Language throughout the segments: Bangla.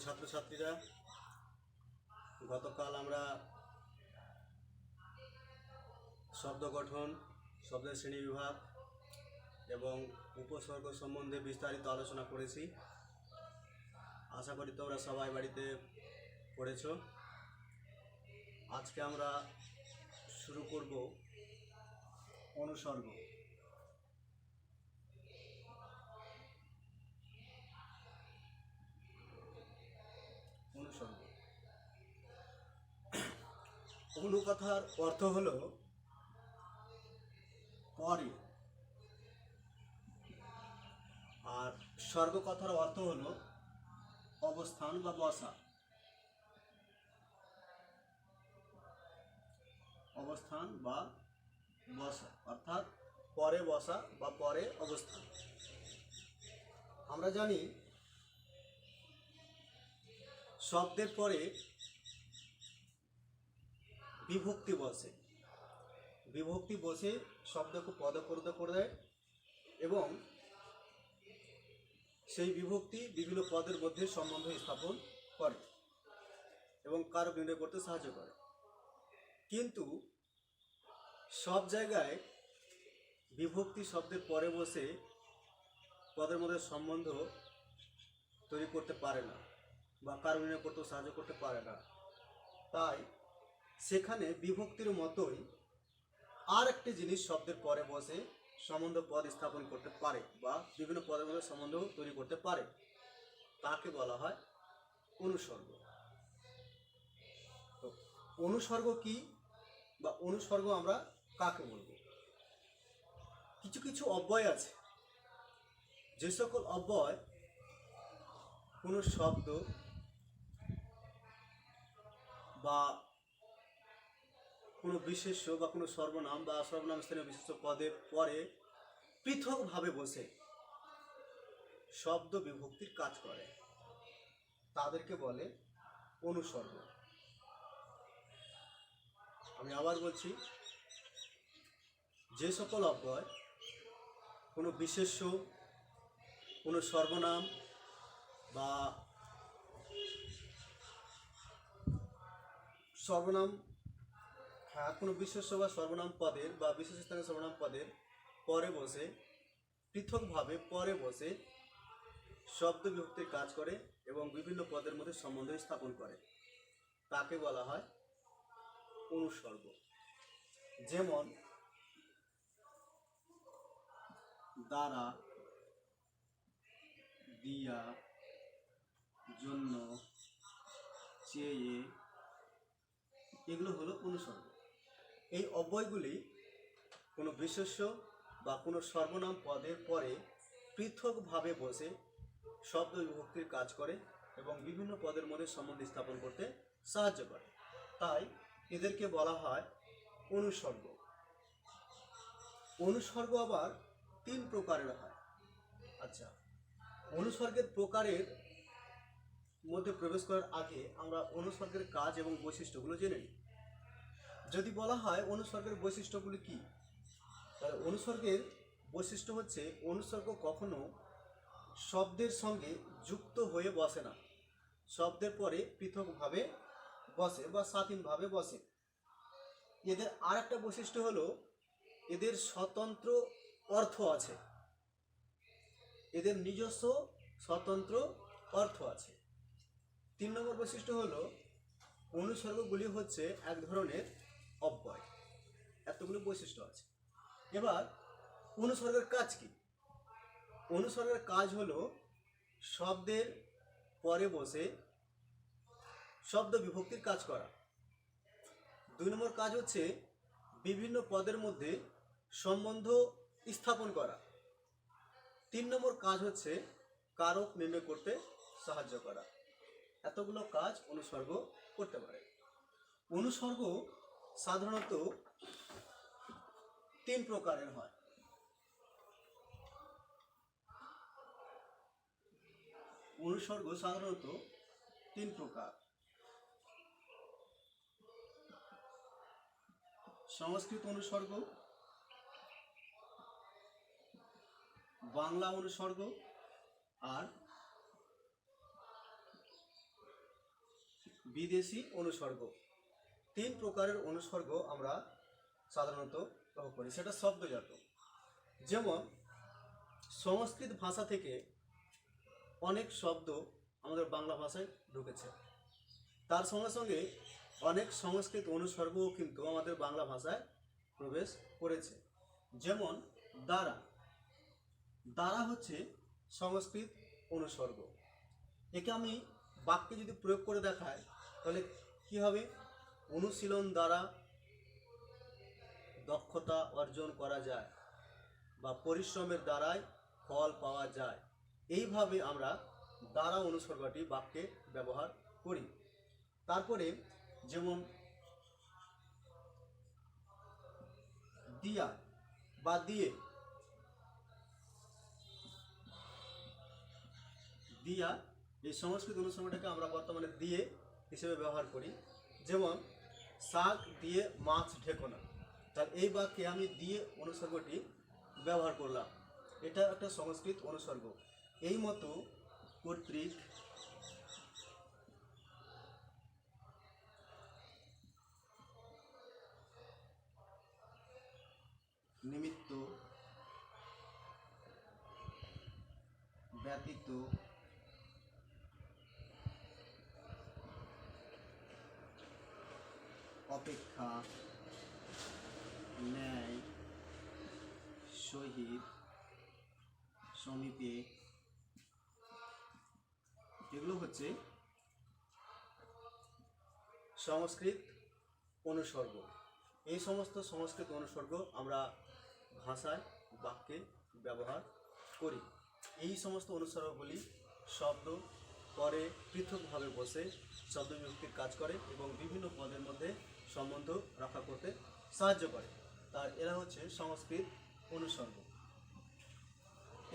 ছাত্রছাত্রীরা, গতকাল আমরা শব্দ গঠন, শব্দের শ্রেণীবিভাগ এবং উপসর্গ সম্বন্ধে বিস্তারিত আলোচনা করেছি। আশা করি তোমরা সবাই বাড়িতে পড়েছ। আজকে আমরা শুরু করব অনুসর্গ। অনুসর্গ অনু কথার অর্থ হলো পরে, আর স্বর্গ কথার অর্থ হলো অবস্থান বা বসা। অবস্থান বা বসা অর্থাৎ পরে বসা বা পরে অবস্থান। আমরা জানি শব্দের পরে বিভক্তি বসে। বিভক্তি বসে শব্দকে পদপরিত করে দেয় এবং সেই বিভক্তি বিভিন্ন পদের মধ্যে সম্বন্ধ স্থাপন করে এবং কারক নির্ণয় করতে সাহায্য করে। কিন্তু সব জায়গায় বিভক্তি শব্দের পরে বসে পদের মধ্যে সম্বন্ধ তৈরি করতে পারে না বা কারক নির্ণয় করতেও সাহায্য করতে পারে না। তাই সেখানে বিভক্তির মতোই আর একটি জিনিস শব্দের পরে বসে সম্বন্ধ পদ স্থাপন করতে পারে বা বিভিন্ন পদের মধ্যে সম্বন্ধ তৈরি করতে পারে, তাকে বলা হয় অনুসর্গ। তো অনুসর্গ কি বা অনুসর্গ আমরা কাকে বলবো? কিছু কিছু অব্যয় আছে, যে সকল অব্যয় কোনো শব্দ বা কোনো বিশেষ্য বা কোনো সর্বনাম বা সর্বনাম স্থানীয় বিশেষ্য পদের পরে পৃথকভাবে বসে শব্দ বিভক্তির কাজ করে, তাদেরকে বলে অনুসর্গ। আমি আবার বলছি, যে সকল অব্যয় কোনো বিশেষ্য, কোনো সর্বনাম বা সর্বনাম কোনো বিশেষ্য বা সর্বনাম পদের বা বিশেষ স্থানীয় সর্বনাম পদের পরে বসে পৃথকভাবে পরে বসে শব্দ বিভক্তির কাজ করে এবং বিভিন্ন পদের মধ্যে সম্বন্ধ স্থাপন করে, তাকে বলা হয় অনুসর্গ। যেমন দ্বারা, দিয়া, জন্য, চেয়ে, এগুলো হলো অনুসর্গ। এই অব্যয়গুলি কোনো বিশেষ্য বা কোনো সর্বনাম পদের পরে পৃথকভাবে বসে শব্দ বিভক্তির কাজ করে এবং বিভিন্ন পদের মধ্যে সম্বন্ধ স্থাপন করতে সাহায্য করে, তাই এদেরকে বলা হয় অনুসর্গ। অনুসর্গ আবার তিন প্রকারের হয়। আচ্ছা, অনুসর্গের প্রকারের মধ্যে প্রবেশ করার আগে আমরা অনুসর্গের কাজ এবং বৈশিষ্ট্যগুলো জেনে নিই। যদি বলা হয় অনুসর্গের বৈশিষ্ট্যগুলি কি, তাহলে অনুসর্গের বৈশিষ্ট্য হচ্ছে অনুসর্গ কখনো শব্দের সঙ্গে যুক্ত হয়ে বসে না, শব্দের পরে পৃথকভাবে বসে বা স্বাধীনভাবে বসে। এদের আর একটা বৈশিষ্ট্য হলো এদের স্বতন্ত্র অর্থ আছে, এদের নিজস্ব স্বতন্ত্র অর্থ আছে। 3 নম্বর বৈশিষ্ট্য হলো অনুসর্গগুলি হচ্ছে এক ধরনের অব্যয়। এতগুলো বৈশিষ্ট্য আছে। এবার অনুসর্গের কাজ কি? অনুসর্গের কাজ হলো শব্দের পরে বসে শব্দ বিভক্তির কাজ করা। 2 নম্বর কাজ হচ্ছে বিভিন্ন পদের মধ্যে সম্বন্ধ স্থাপন করা। 3 নম্বর কাজ হচ্ছে কারক নির্ণয় করতে সাহায্য করা। এতগুলো কাজ অনুসর্গ করতে পারে। অনুসর্গ সাধারণত 3 প্রকারের হয়। অনুসর্গ সাধারণত 3 প্রকার। সংস্কৃত অনুসর্গ, বাংলা অনুসর্গ আর বিদেশি অনুসর্গ। 3 প্রকারের অনুসর্গ আমরা সাধারণত লক্ষ্য করি, সেটা শব্দজাত। যেমন সংস্কৃত ভাষা থেকে অনেক শব্দ আমাদের বাংলা ভাষায় ঢুকেছে, তার সঙ্গে সঙ্গে অনেক সংস্কৃত অনুসর্গও কিন্তু আমাদের বাংলা ভাষায় প্রবেশ করেছে। যেমন দ্বারা, দ্বারা হচ্ছে সংস্কৃত অনুসর্গ। একে আমি বাক্যে যদি প্রয়োগ করে দেখাই তাহলে কি হবে? অনুশীলন দ্বারা দক্ষতা অর্জন করা যায় বা পরিশ্রমের দ্বারাই ফল পাওয়া যায়। এইভাবে আমরা দ্বারা অনুসর্গটি বাক্যে ব্যবহার করি। তারপরে যেমন দিয়া বা দিয়ে, দিয়া এই সংস্কৃত অনুসর্গটাকে আমরা বর্তমানে দিয়ে হিসেবে ব্যবহার করি। যেমন শাক দিয়ে মাছ ঢেকো না, তার এই বাক্যে আমি দিয়ে অনুসর্গটি ব্যবহার করলাম, এটা একটা সংস্কৃত অনুসর্গ। এই মতো কর্তৃক, নিমিত্ত, ব্যতীত, অপেক্ষা, ন্যায়, সহিত, সমীপে, এগুলো হচ্ছে সংস্কৃত অনুসর্গ। এই সমস্ত সংস্কৃত অনুসর্গ আমরা ভাষায় বাক্যে ব্যবহার করি। এই সমস্ত অনুসর্গগুলি শব্দ পরে পৃথকভাবে বসে শব্দ বিভক্তির কাজ করে এবং বিভিন্ন পদের মধ্যে সম্বন্ধ রক্ষা করতে সাহায্য করে। তার এরা হচ্ছে সংস্কৃত অনুসর্গ।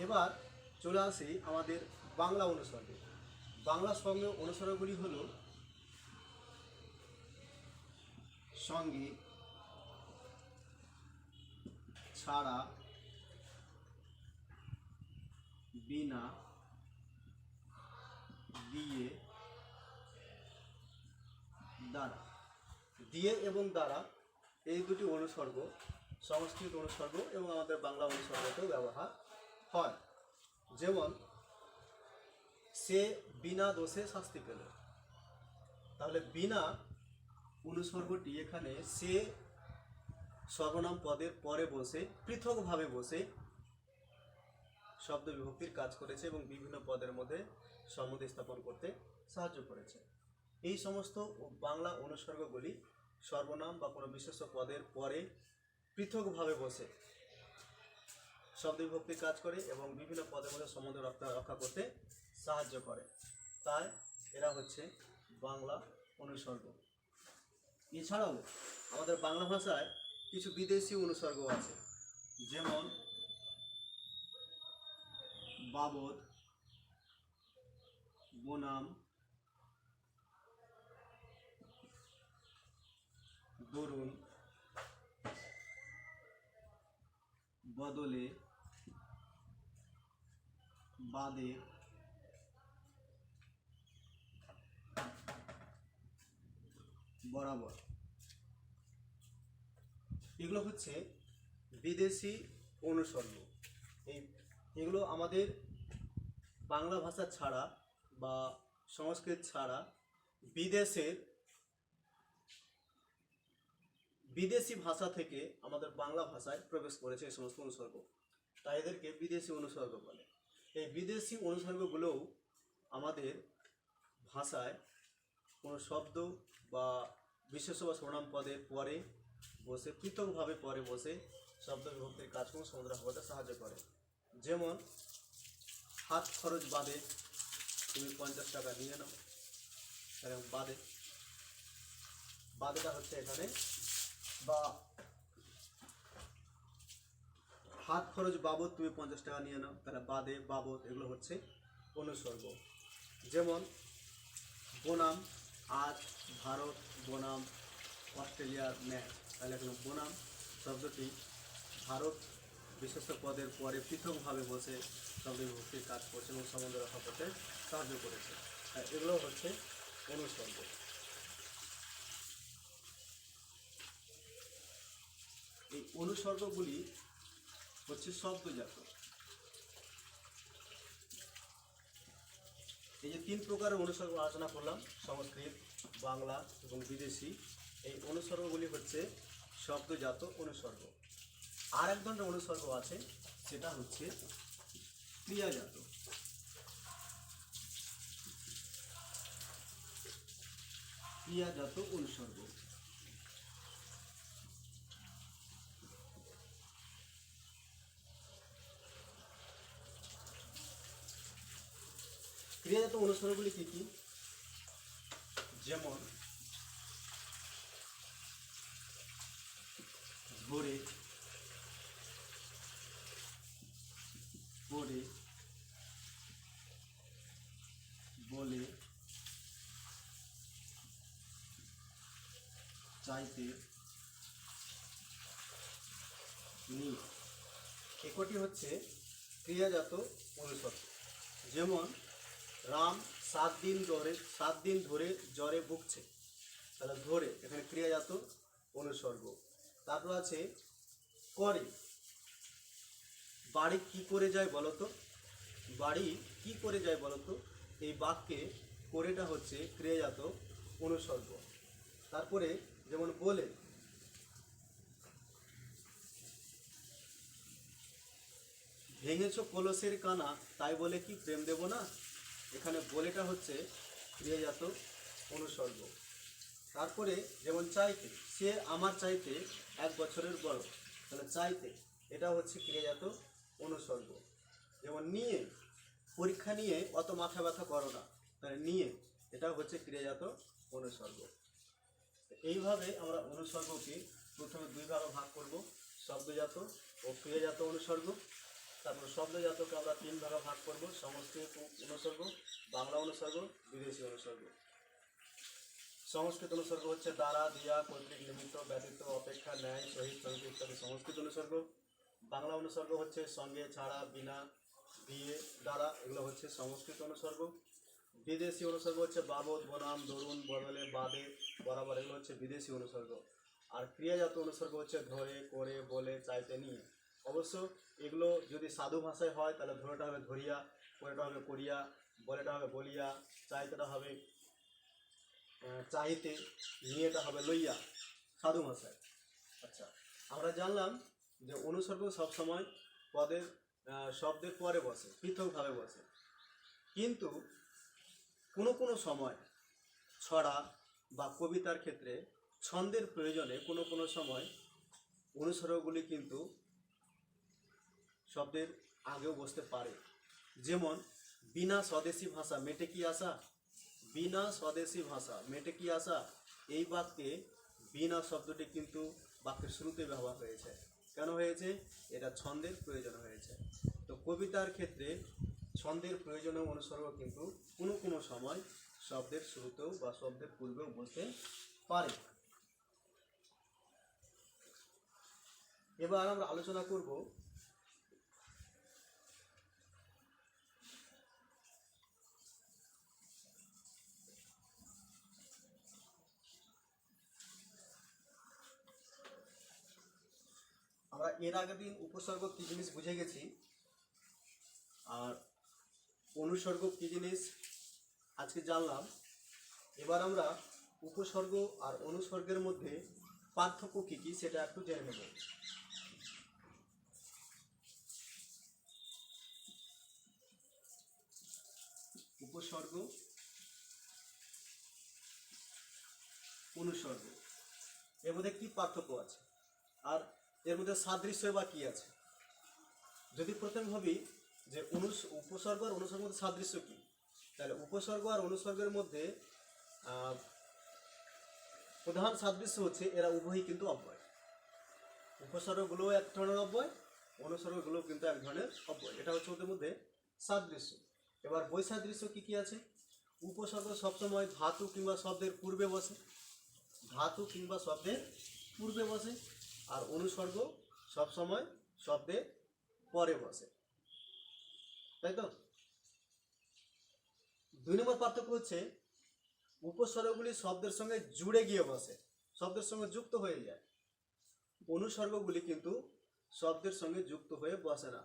এবার চলে আসি আমাদের বাংলা অনুসর্গে। বাংলা সঙ্গে অনুসর্গগুলি হল সঙ্গে, ছাড়া, বিনা, দিয়ে, দ্বারা। দিয়ে এবং দ্বারা এই দুটি অনুসর্গ সংস্কৃত অনুসর্গ এবং আমাদের বাংলা অনুসর্গতেও ব্যবহার হয়। যেমন সে বিনা দোষে শাস্তি পেল, তাহলে বিনা অনুসর্গটি এখানে সে সর্বনাম পদের পরে বসে পৃথকভাবে বসে শব্দ বিভক্তির কাজ করেছে এবং বিভিন্ন পদের মধ্যে সম্বন্ধ স্থাপন করতে সাহায্য করেছে। এই সমস্ত বাংলা অনুসর্গগুলি সর্বনাম বা কোনো বিশেষ পদের পরে পৃথকভাবে বসে শব্দ বিভক্তির কাজ করে এবং বিভিন্ন পদের মধ্যে সম্বন্ধ রক্ষা করতে সাহায্য করে। তাই এরা হচ্ছে বাংলা অনুসর্গ। এছাড়াও আমাদের বাংলা ভাষায় কিছু বিদেশি অনুসর্গ আছে, যেমন বাবদ, বনাম, দরুন, বদলে, বাদে, বরাবর। এগুলো হচ্ছে বিদেশি অনুসর্গ। এগুলো আমাদের বাংলা ভাষা ছাড়া বা সংস্কৃত ছাড়া বিদেশি ভাষা থেকে আমাদের বাংলা ভাষায় প্রবেশ করেছে এই সমস্ত অনুসর্গ, তাই এদেরকে বিদেশি অনুসর্গ বলে। এই বিদেশি অনুসর্গগুলোও আমাদের ভাষায় কোনো শব্দ বা বিশেষ্য বা সর্বনাম পদের পরে বসে পৃথকভাবে পরে বসে শব্দ বিভক্তির কাজকর্ম সমুদ্র করতে সাহায্য করে। যেমন হাত খরচ বাদে তুমি 50 টাকা নিয়ে নাও, এবং বাদে, বাদেটা হচ্ছে এখানে, বা হাত খরচ বাবদ তুমি 50 টাকা নিয়ে নাও, তাহলে বাদে, বাবদ এগুলো হচ্ছে অনুসর্গ। যেমন বনাম আজ ভারত বনাম অস্ট্রেলিয়ার ম্যাচ, তাহলে এখানে বনাম শব্দটি ভারত বিশেষ পদের পরে পৃথকভাবে বসে শব্দ বিভক্তির কাজ করছে এবং সম্বন্ধ রক্ষা করতে সাহায্য করেছে। এগুলো হচ্ছে অনুসর্গ। অনুসর্গগুলি হচ্ছে শব্দজাত। এই যে 3 প্রকারের অনুসর্গ আলোচনা করলাম, সংস্কৃত, বাংলা এবং বিদেশি, এই অনুসর্গগুলি হচ্ছে শব্দজাত অনুসর্গ। আর এক ধরনের অনুসর্গ আছে, সেটা হচ্ছে ক্রিয়াজাত। ক্রিয়াজাত অনুসর্গ। ক্রিয়াজাত অনুসর্গগুলি কি কি? যেমন ধরে, পড়ে, বলে, চাইতে, নি, একটি হচ্ছে ক্রিয়াজাত অনুসর্গ। যেমন রাম 7 দিন ধরে জ্বরে ভুগছে, তাহলে ধরে এখানে ক্রিয়াজাত অনুসর্গ। তারপর আছে করে, বাড়ি কি করে যায় বলতো, বাড়ি কি করে যায় বলতো, এই বাক্যে করেটা হচ্ছে ক্রিয়াজাত অনুসর্গ। তারপরে যেমন বলে, ভেঙেছো কলসের কানা তাই বলে কি প্রেম দেব না, এখানে বলেটা হচ্ছে ক্রিয়াজাত অনুসর্গ। তারপরে যেমন চাইতে, সে আমার চাইতে 1 বছরের বড়, তাহলে চাইতে এটা হচ্ছে ক্রিয়াজাত অনুসর্গ। যেমন নিয়ে, পরীক্ষা নিয়ে অত মাথা ব্যথা করো না, তাহলে নিয়ে এটা হচ্ছে ক্রিয়াজাত অনুসর্গ। এইভাবে আমরা অনুসর্গকে প্রথমে 2 ভাগে ভাগ করব, শব্দজাত ও ক্রিয়াজাত অনুসর্গ। তারপর শব্দজাতকে আমরা 3 ভাগে ভাগ করব, সংস্কৃত অনুসর্গ, বাংলা অনুসর্গ, বিদেশি অনুসর্গ। সংস্কৃত অনুসর্গ হচ্ছে দ্বারা, দিয়া, কর্তৃক, নিমিত্ত, ব্যতীত, অপেক্ষা, ন্যায়, সহিত, সঙ্গে ইত্যাদি সংস্কৃত অনুসর্গ। বাংলা অনুসর্গ হচ্ছে সঙ্গে, ছাড়া, বিনা, দিয়ে, দ্বারা, এগুলো হচ্ছে সংস্কৃত অনুসর্গ। বিদেশি অনুসর্গ হচ্ছে বাবদ, বনাম, দরুন, বদলে, বাদে, বরাবর, এগুলো হচ্ছে বিদেশি অনুসর্গ। আর ক্রিয়াজাত অনুসর্গ হচ্ছে ধরে, করে, বলে, চাইতে, নিয়ে। অবশ্য এগুলো যদি সাধু ভাষায় হয় তাহলে ধরেটা হবে ধরিয়া, করেটা হবে করিয়া, বলেটা হবে বলিয়া, চাইতেটা হবে চাইতে, নিয়েটা হবে লইয়া, সাধু ভাষায়। আচ্ছা, আমরা জানলাম যে অনুসর্গ সবসময় পদের শব্দের পরে বসে, পৃথকভাবে বসে। কিন্তু কোনো কোনো সময় ছড়া বা কবিতার ক্ষেত্রে ছন্দের প্রয়োজনে কোনো কোনো সময় অনুসর্গগুলি কিন্তু শব্দের আগেও বসতে পারে। যেমন বিনা স্বদেশী ভাষা মেটে কি আশা, বিনা স্বদেশী ভাষা মেটে কি আশা, এই বাক্যে বিনা শব্দটি কিন্তু বাক্যের শুরুতে ব্যবহার হয়েছে। কেন হয়েছে? এটা ছন্দের প্রয়োজন হয়েছে। তো কবিতার ক্ষেত্রে ছন্দের প্রয়োজনীয় অনুসর্গ কিন্তু কোনো কোনো সময় শব্দের শুরুতেও বা শব্দের পূর্বেও বসতে পারে। এবার আমরা আলোচনা করব আমরা এর আগের দিন উপসর্গ কি জিনিস বুঝে গেছি, আর অনুসর্গ কি জিনিস আজকে জানলাম। এবার আমরা উপসর্গ আর অনুসর্গের মধ্যে পার্থক্য কি কি সেটা একটু জেনে নেব। উপসর্গ, অনুসর্গ, এর মধ্যে কি পার্থক্য আছে আর এর মধ্যে সাদৃশ্য বা কি আছে। যদি প্রথমে ভাবি যে উপসর্গ আর অনুসর্গের মধ্যে সাদৃশ্য কি, তাহলে উপসর্গ আর অনুসর্গের মধ্যে প্রধান সাদৃশ্য হচ্ছে এরা উভয়ই কিন্তু অব্যয়। উপসর্গগুলোও এক ধরনের অব্যয়, অনুসর্গগুলোও কিন্তু এক ধরনের অব্যয়। এটা হচ্ছে ওদের মধ্যে সাদৃশ্য। এবার বৈসাদৃশ্য কি কি আছে? উপসর্গ সবসময় ধাতু কিংবা শব্দের পূর্বে বসে, ধাতু কিংবা শব্দের পূর্বে বসে, আর অনুসর্গ সবসময় শব্দের পরে বসে, তাই তো? 2 নম্বর পার্থক্য হচ্ছে উপসর্গগুলি শব্দের সঙ্গে জুড়ে গিয়ে বসে, শব্দের সঙ্গে যুক্ত হয়ে যায়। অনুসর্গগুলি কিন্তু শব্দের সঙ্গে যুক্ত হয়ে বসে না,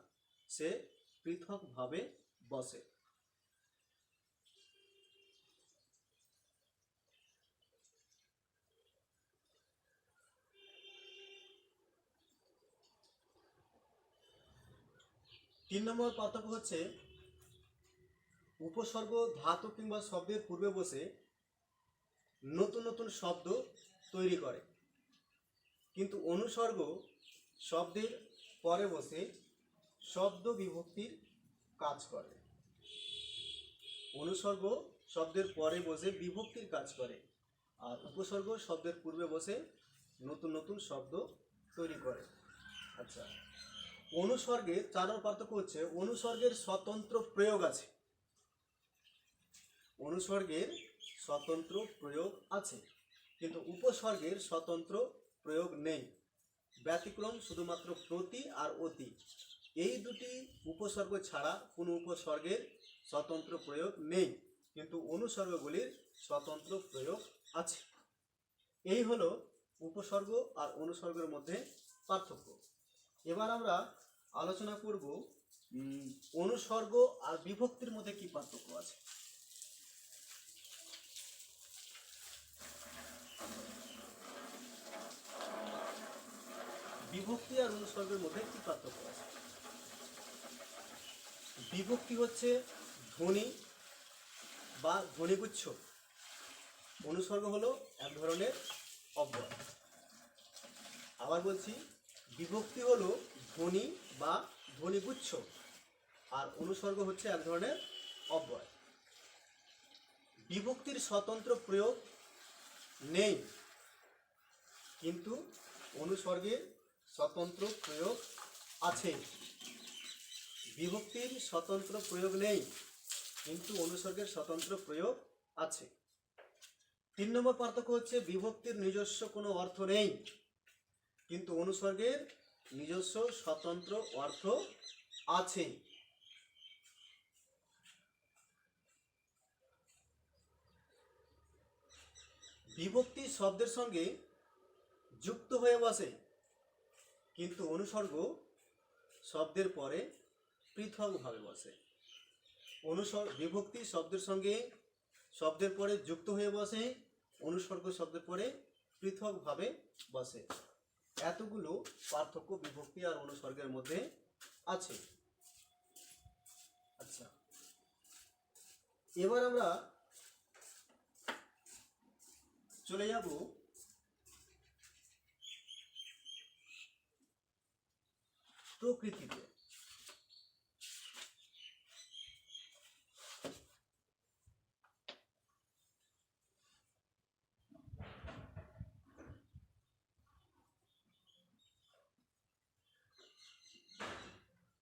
সে পৃথকভাবে বসে। তিন নম্বর পার্থক্য হচ্ছে উপসর্গ ধাতু কিংবা শব্দের পূর্বে বসে নতুন নতুন শব্দ তৈরি করে, কিন্তু অনুসর্গ শব্দের পরে বসে শব্দ বিভক্তির কাজ করে। অনুসর্গ শব্দের পরে বসে বিভক্তির কাজ করে, আর উপসর্গ শব্দের পূর্বে বসে নতুন নতুন শব্দ তৈরি করে। আচ্ছা, অনুসর্গের 4 নম্বর পার্থক্য হচ্ছে অনুসর্গের স্বতন্ত্র প্রয়োগ আছে। অনুসর্গের স্বতন্ত্র প্রয়োগ আছে, কিন্তু উপসর্গের স্বতন্ত্র প্রয়োগ নেই। ব্যতিক্রম শুধুমাত্র প্রতি আর অতি, এই দুটি উপসর্গ ছাড়া কোনো উপসর্গের স্বতন্ত্র প্রয়োগ নেই, কিন্তু অনুসর্গগুলির স্বতন্ত্র প্রয়োগ আছে। এই হলো উপসর্গ আর অনুসর্গের মধ্যে পার্থক্য। এবার আমরা আলোচনা করব অনুসর্গ আর বিভক্তির মধ্যে কি পার্থক্য আছে। বিভক্তি আর অনুসর্গের মধ্যে কি পার্থক্য আছে? বিভক্তি হচ্ছে ধ্বনি বা ধ্বনিগুচ্ছ, অনুসর্গ হলো এক ধরনের অব্যয়। আবার বলছি, বিভক্তি হলো ধ্বনি বা ধ্বনিগুচ্ছ, আর অনুসর্গ হচ্ছে এক ধরনের অব্যয়। বিভক্তির স্বতন্ত্র প্রয়োগ নেই, কিন্তু অনুসর্গের স্বতন্ত্র প্রয়োগ আছে। বিভক্তির স্বতন্ত্র প্রয়োগ নেই, কিন্তু অনুসর্গের স্বতন্ত্র প্রয়োগ আছে। 3 নম্বর পার্থক্য হচ্ছে বিভক্তির নিজস্ব কোনো অর্থ নেই, কিন্তু অনুসর্গের নিজস্ব স্বতন্ত্র অর্থ আছে। বিভক্তি শব্দের সঙ্গে যুক্ত হয়ে বসে, কিন্তু অনুসর্গ শব্দের পরে পৃথকভাবে বসে। বিভক্তি শব্দের পরে যুক্ত হয়ে বসে, অনুসর্গ শব্দের পরে পৃথকভাবে বসে। এতগুলো পার্থক্য বিভক্তি আর অনুসর্গের মধ্যে আছে। আচ্ছা, এবার আমরা চলে যাব প্রকৃতিতে।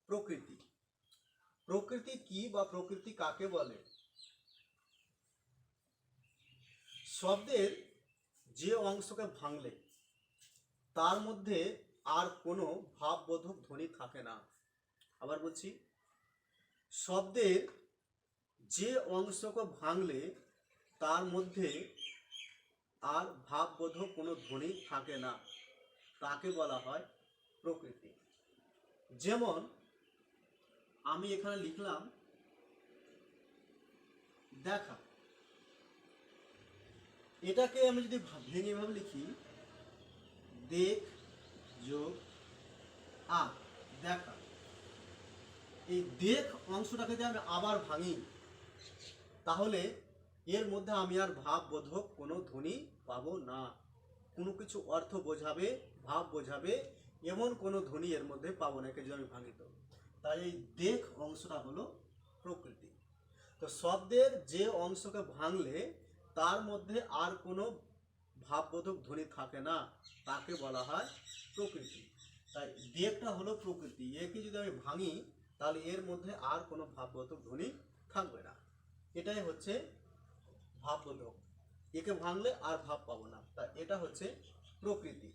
প্রকৃতি প্রকৃতি কি বা প্রকৃতি কাকে বলে? শব্দের যে অংশকে ভাঙলে তার মধ্যে আর কোনো ভাববোধক ধ্বনি থাকে না। আবার বলছি, শব্দের যে অংশকে ভাঙলে তার মধ্যে আর ভাববোধক কোনো ধ্বনি থাকে না, তাকে বলা হয় প্রকৃতি। যেমন আমি এখানে লিখলাম দেখা, এটাকে আমি যদি ভেঙে ভাবে লিখি দেখ যোগ আ, দেখা। এই দেখ অংশটাকে যদি আমি আবার ভাঙি, তাহলে এর মধ্যে আমি আর ভাববোধক কোনো ধ্বনি পাবো না। কোনো কিছু অর্থ বোঝাবে, ভাব বোঝাবে এমন কোনো ধ্বনি এর মধ্যে পাবো না, একে যদি আমি ভাঙি। তো তাই এই দেখ অংশটা হলো প্রকৃতি। তো শব্দের যে অংশকে ভাঙলে তার মধ্যে আর কোনো ভাববোধক ধ্বনি থাকে না, তাকে বলা হয় প্রকৃতি। তাই দেখটা হলো প্রকৃতি, একে যদি আমি ভাঙি তাহলে এর মধ্যে আর কোনো ভাববোধক ধ্বনি থাকবে না। এটাই হচ্ছে ভাববোধক, একে ভাঙলে আর ভাব পাবো না, তা এটা হচ্ছে প্রকৃতি।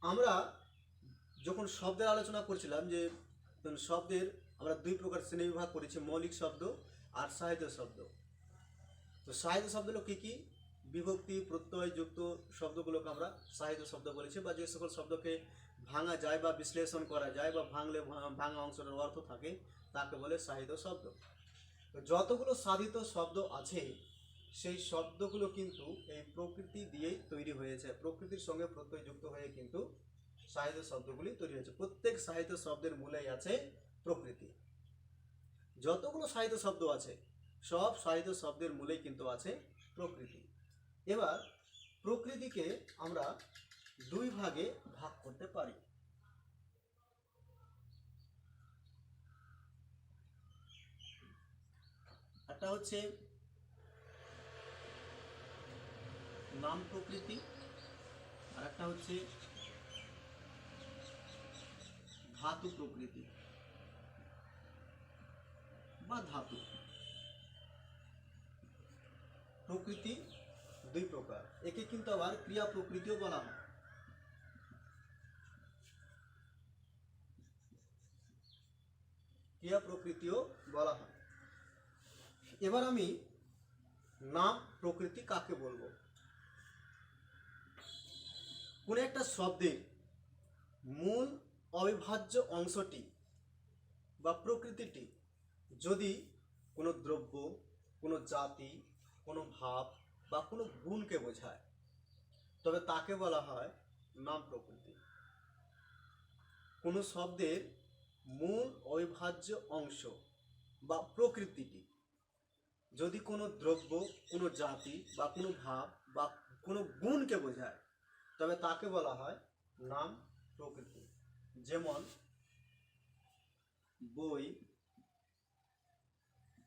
আমরা যখন শব্দের আলোচনা করছিলাম যে শব্দের আমরা 2 প্রকার শ্রেণীবিভাগ করেছি, মৌলিক শব্দ আর সাহিত্য শব্দ। তো সাহিত্য শব্দ হলো কি কি? বিভক্তি প্রত্যয় যুক্ত শব্দগুলোকে আমরা সাহিত্য শব্দ বলেছি, বা যে সকল শব্দকে ভাঙা যায় বা বিশ্লেষণ করা যায় বা ভাঙলে ভাঙা অংশটার অর্থ থাকে তাকে বলে সাহিত্য শব্দ। তো যতগুলো সাধিত শব্দ আছে সেই শব্দগুলো কিন্তু এই প্রকৃতি দিয়েই তৈরি হয়েছে, প্রকৃতির সঙ্গে প্রত্যয় যুক্ত হয়ে কিন্তু সাহিত্য শব্দগুলি তৈরি হয়েছে। প্রত্যেক সাহিত্য শব্দের মূলেই আছে প্রকৃতি। যতগুলো সাহিত্য শব্দ আছে সব সাহিত্য শব্দের মূলেই কিন্তু আছে প্রকৃতি। এবার প্রকৃতিকে আমরা দুই ভাগে ভাগ করতে পারি। একটা হচ্ছে নাম প্রকৃতি, আর একটা হচ্ছে ধাতু প্রকৃতি বা ধাতু। প্রকৃতি দুই প্রকার, একে কিন্তু আবার ক্রিয়া প্রকৃতিও বলা হয়। ক্রিয়া প্রকৃতিও বলা হয়। এবার আমি নাম প্রকৃতি কাকে বলবো? কোন একটা শব্দের মূল অবিভাজ্য অংশটি বা প্রকৃতিটি যদি কোনো দ্রব্য, কোনো জাতি, কোনো ভাব বা কোনো গুণকে বোঝায় তবে তাকে বলা হয় নাম প্রকৃতি। কোনো শব্দের মূল অবিভাজ্য অংশ বা প্রকৃতিটি যদি কোনো দ্রব্য, কোনো জাতি বা কোনো ভাব বা কোনো গুণকে বোঝায় তবে তাকে বলা হয় নাম প্রকৃতি। যেমন বই,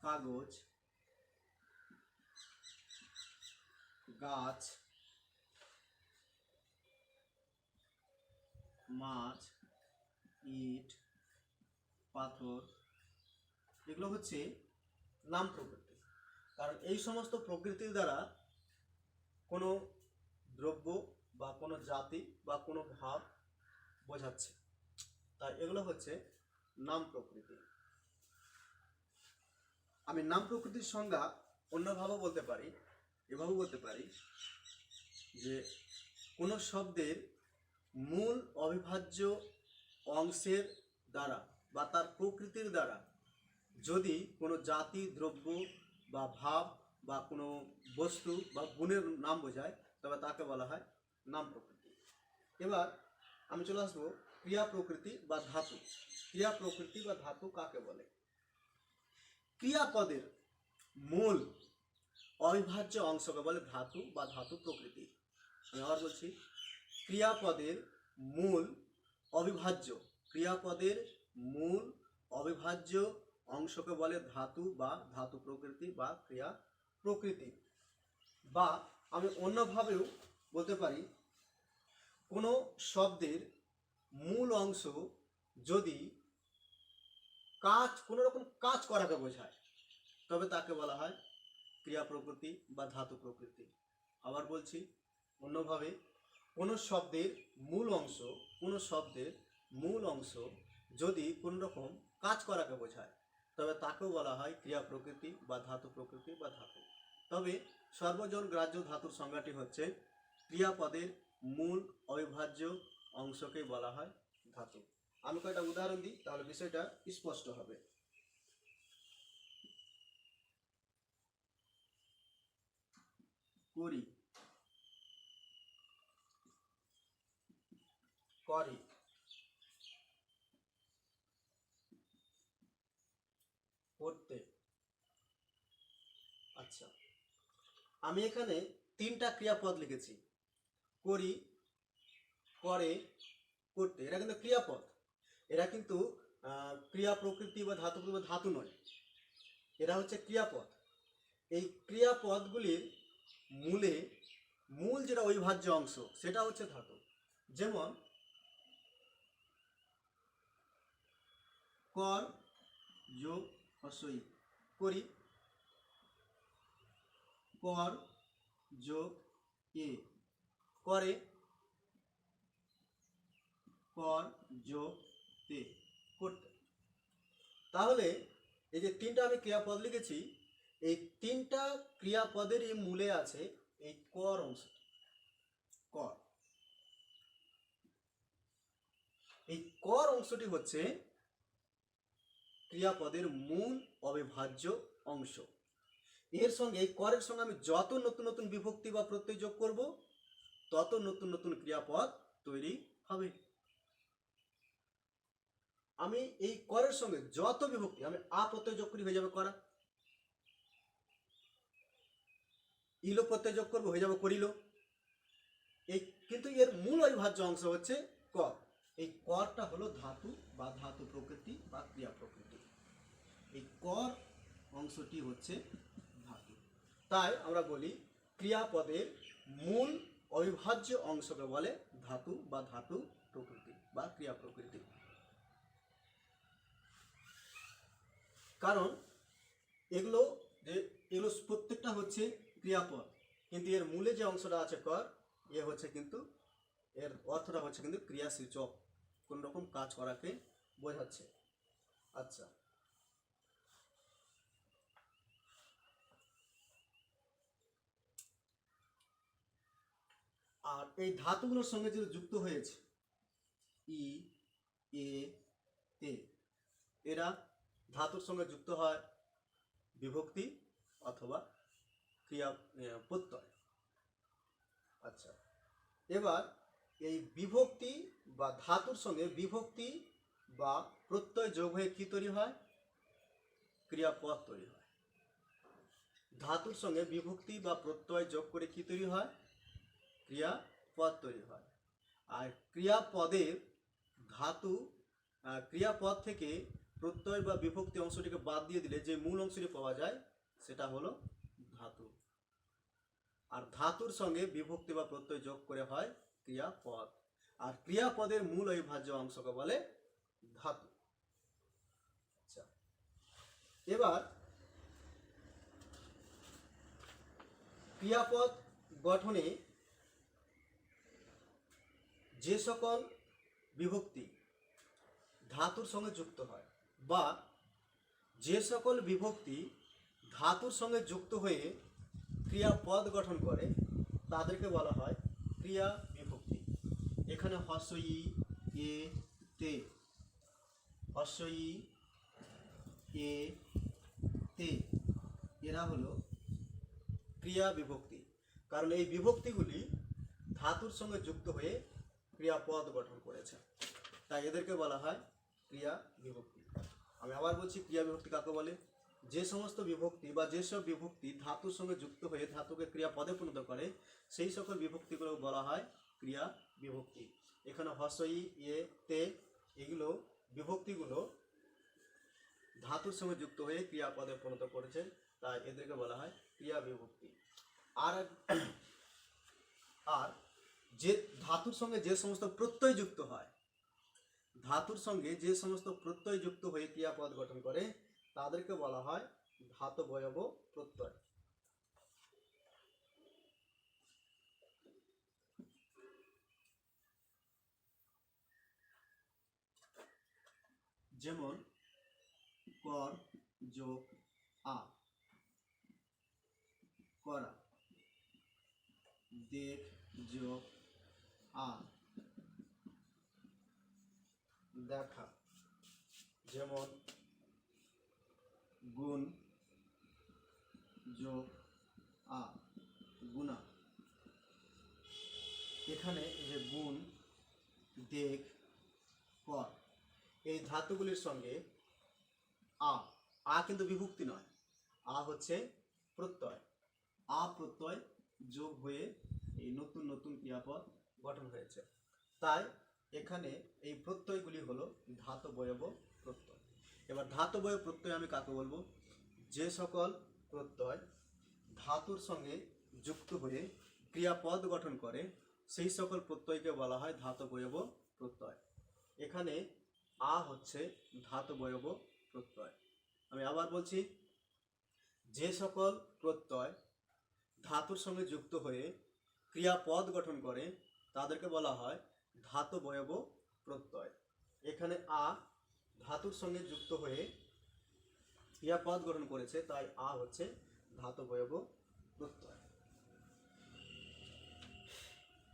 কাগজ, গাছ, মাছ, ইট, পাথর, এগুলো হচ্ছে নাম প্রকৃতি। কারণ এই সমস্ত প্রকৃতির দ্বারা কোনো দ্রব্য বা কোনো জাতি বা কোনো ভাব বোঝাচ্ছে, তাই এগুলো হচ্ছে নাম প্রকৃতি। আমি নাম প্রকৃতির সংজ্ঞা অন্যভাবে বলতে পারি, এভাবে বলতে পারি যে কোনো শব্দের মূল অবিভাজ্য অংশের দ্বারা বা তার প্রকৃতির দ্বারা যদি কোনো জাতি, দ্রব্য বা ভাব বা কোনো বস্তু বা গুণের নাম বোঝায় তবে তাকে বলা হয় নাম প্রকৃতি। এবার আমি চলে আসবো ক্রিয়া প্রকৃতি বা ধাতু। ক্রিয়া প্রকৃতি বা ধাতু কাকে বলে? ক্রিয়াপদের মূল অবিভাজ্য অংশকে বলে ধাতু বা ধাতু প্রকৃতি। আমি আবার বলছি, ক্রিয়াপদের মূল অবিভাজ্য, ক্রিয়াপদের মূল অবিভাজ্য অংশকে বলে ধাতু বা ধাতু প্রকৃতি বা ক্রিয়া প্রকৃতি। বা আমি অন্যভাবেও বলতে পারি, কোনো শব্দের মূল অংশ যদি কাজ, কোনো রকম কাজ করাকে বোঝায় তবে তাকে বলা হয় ক্রিয়া প্রকৃতি বা ধাতু প্রকৃতি। আবার বলছি অন্যভাবে, কোনো শব্দের মূল অংশ, কোনো শব্দের মূল অংশ যদি কোনো রকম কাজ করাকে বোঝায় তবে তাকেও বলা হয় ক্রিয়া প্রকৃতি বা ধাতু প্রকৃতি বা ধাতু। তবে সর্বজন গ্রাহ্য ধাতুর সংজ্ঞাটি হচ্ছে ক্রিয়াপদের মূল অবিভাজ্য অংশকেই বলা হয় ধাতু। আমি কয়েকটা উদাহরণ দিই তাহলে বিষয়টা স্পষ্ট হবে। করি, করে, করতে। আচ্ছা, আমি এখানে তিনটা ক্রিয়াপদ লিখেছি, করি, করে, করতে। এরা কিন্তু ক্রিয়াপদ, এরা কিন্তু ক্রিয়া প্রকৃতি বা ধাতু বা ধাতু নয়, এরা হচ্ছে ক্রিয়াপদ। এই ক্রিয়াপদগুলির মূলে মূল যেটা অবিভাজ্য অংশ সেটা হচ্ছে ধাতু। যেমন কর যোগ হস্যই, করি, কর যোগ এ, করে, কর যোগ তে, করতে। তাহলে এই যে তিনটা আমি ক্রিয়াপদ লিখেছি, এই তিনটা ক্রিয়াপদেরই মূলে আছে এই কর অংশটি, কর, এই কর অংশটি হচ্ছে ক্রিয়াপদের মূল অবিভাজ্য অংশ। এর সঙ্গে, এই করের সঙ্গে আমি যত নতুন নতুন বিভক্তি বা প্রত্যয় যোগ করব তত নতুন নতুন ক্রিয়াপদ তৈরি হবে। আমি এই করের সঙ্গে যত বিভক্তি, আমি আ প্রত্যয় যোগ করি, হয়ে যাবে করা। ইলো প্রত্যয় যোগ করবো, হয়ে যাবে করিল। এই কিন্তু এর মূল অবিভাজ্য অংশ হচ্ছে কর। এই করটা হলো ধাতু বা ধাতু প্রকৃতি বা ক্রিয়া প্রকৃতি। এই কর অংশটি হচ্ছে ধাতু। তাই আমরা বলি ক্রিয়াপদের মূল অবিভাজ্য অংশকে বলে ধাতু বা ধাতু প্রকৃতি বা ক্রিয়া প্রকৃতি। কারণ এগুলো প্রত্যেকটা হচ্ছে ক্রিয়াপদ, কিন্তু এর মূলে যে অংশটা আছে কর, হচ্ছে কিন্তু এর অর্থটা হচ্ছে কিন্তু ক্রিয়াসূচক, কোন রকম কাজ করাকে বোঝাচ্ছে। আচ্ছা, আর এই ধাতুগুলোর সঙ্গে যে যুক্ত হয়েছে ই, এ, তে, এরা ধাতুর সঙ্গে যুক্ত হয় বিভক্তি অথবা ক্রিয়া প্রত্যয়। আচ্ছা, এবার এই বিভক্তি বা ধাতুর সঙ্গে বিভক্তি বা প্রত্যয় যোগ হয়ে কি তৈরি হয়? ক্রিয়াপদ তৈরি হয়। ধাতুর সঙ্গে বিভক্তি বা প্রত্যয় যোগ করে কি তৈরি হয়? ক্রিয়াপদ তৈরি হয়। আর ক্রিয়াপদের ধাতু, ক্রিয়াপদ থেকে প্রত্যয় বা বিভক্তি অংশটিকে বাদ দিয়ে দিলে যে মূল অংশটি পাওয়া যায় সেটা হলো ধাতু। আর ধাতুর সঙ্গে বিভক্তি বা প্রত্যয় যোগ করে হয় ক্রিয়াপদ। আর ক্রিয়াপদের মূল অবিভাজ্য অংশকে বলে ধাতু। আচ্ছা, এবার ক্রিয়াপদ গঠনে যে সকল বিভক্তি ধাতুর সঙ্গে যুক্ত হয় বা যে সকল বিভক্তি ধাতুর সঙ্গে যুক্ত হয়ে ক্রিয়াপদ গঠন করে তাদেরকে বলা হয় ক্রিয়া বিভক্তি। এখানে হস্য ই, এ, তে, হস্য ই, এ, তে, এরা হলো ক্রিয়া বিভক্তি। কারণ এই বিভক্তিগুলি ধাতুর সঙ্গে যুক্ত হয়ে ক্রিয়াপদ গঠন করেছে, তাই এদেরকে বলা হয় ক্রিয়া বিভক্তি। আমি আবার বলছি, ক্রিয়া বিভক্তি কাকে বলে? যে সমস্ত বিভক্তি বা যেসব বিভক্তি ধাতুর সঙ্গে যুক্ত হয়ে ধাতুকে ক্রিয়াপদে পরিণত করে সেই সকল বিভক্তিগুলো বলা হয় ক্রিয়া বিভক্তি। এখানে হস্য ই, এ, তে, এগুলো বিভক্তিগুলো ধাতুর সঙ্গে যুক্ত হয়ে ক্রিয়াপদে পরিণত করেছে, তাই এদেরকে বলা হয় ক্রিয়া বিভক্তি। আর আর যে ধাতুর সঙ্গে যে সমস্ত প্রত্যয় যুক্ত হয়, ধাতুর সঙ্গে যে সমস্ত প্রত্যয় যুক্ত হয়ে ক্রিয়াপদ গঠন করে তাদেরকে বলা হয় ধাতবয়ব প্রত্যয়। যেমন কর যোগ আ, করা, দেখ যোগ আ, দেখা। যেমন গুণ যোগ আ, গুণা। এখানে এই যে গুণ, দেখ, কর, এই ধাতুগুলির সঙ্গে আ কিন্তু বিভক্তি নয়, আ হচ্ছে প্রত্যয়। আ প্রত্যয় যোগ হয়ে এই নতুন নতুন ক্রিয়াপদ গঠন হয়েছে, তাই এখানে এই প্রত্যয়গুলি হলো ধাতবয়ব প্রত্যয়। এবার ধাতবয়ব প্রত্যয় আমি কাকে বলবো? যে সকল প্রত্যয় ধাতুর সঙ্গে যুক্ত হয়ে ক্রিয়াপদ গঠন করে সেই সকল প্রত্যয়কে বলা হয় ধাতবয়ব প্রত্যয়। এখানে আ হচ্ছে ধাতবয়ব প্রত্যয়। আমি আবার বলছি, যে সকল প্রত্যয় ধাতুর সঙ্গে যুক্ত হয়ে ক্রিয়াপদ গঠন করে তাদেরকে বলা হয় ধাতবয়ব প্রত্যয়। এখানে আ ধাতুর সঙ্গে যুক্ত হয়ে ক্রিয়াপদ গঠন করেছে, তাই আ হচ্ছে ধাতবয়ব প্রত্যয়।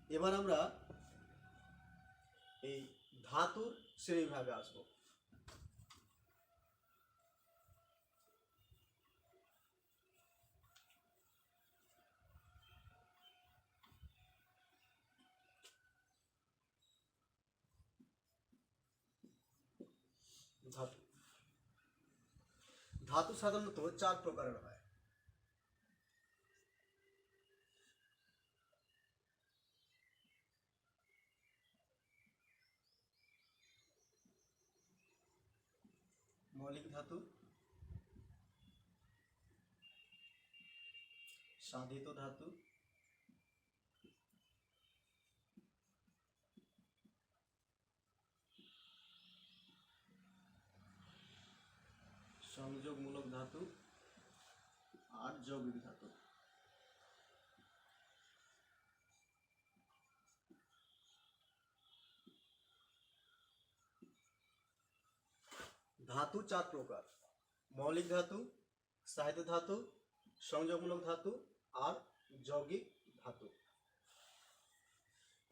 এবার আমরা এই ধাতুর শ্রেণীবিভাগে আসবো। ধাতু ধাতু সাধারণত 4 প্রকারের হয়। মৌলিক ধাতু, সাধিত ধাতু, সংযোগমূলক ধাতু আর যৌগিক ধাতু। ধাতু 4 প্রকার: মৌলিক ধাতু, সাহিত্য ধাতু, সংযোগমূলক ধাতু আর যৌগিক ধাতু।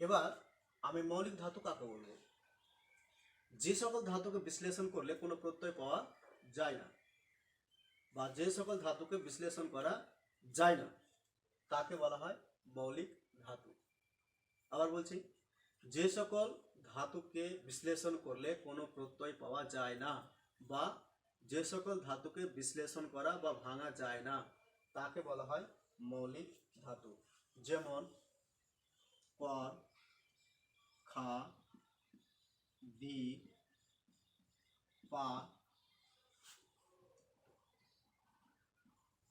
এবার আমি মৌলিক ধাতু কাকে বলবো? যে সকল ধাতুকে বিশ্লেষণ করলে কোনো প্রত্যয় পাওয়া যায় না, বা যে সকল ধাতুকে বিশ্লেষণ করা যায় না তাকে বলা হয় মৌলিক ধাতু। আবার বলছি, যে সকল ধাতুকে বিশ্লেষণ করলে কোনো প্রত্যয় পাওয়া যায় না, বা যে সকল ধাতুকে বিশ্লেষণ করা বা ভাঙা যায় না তাকে বলা হয় মৌলিক ধাতু। যেমন কর, খা, দি, পা,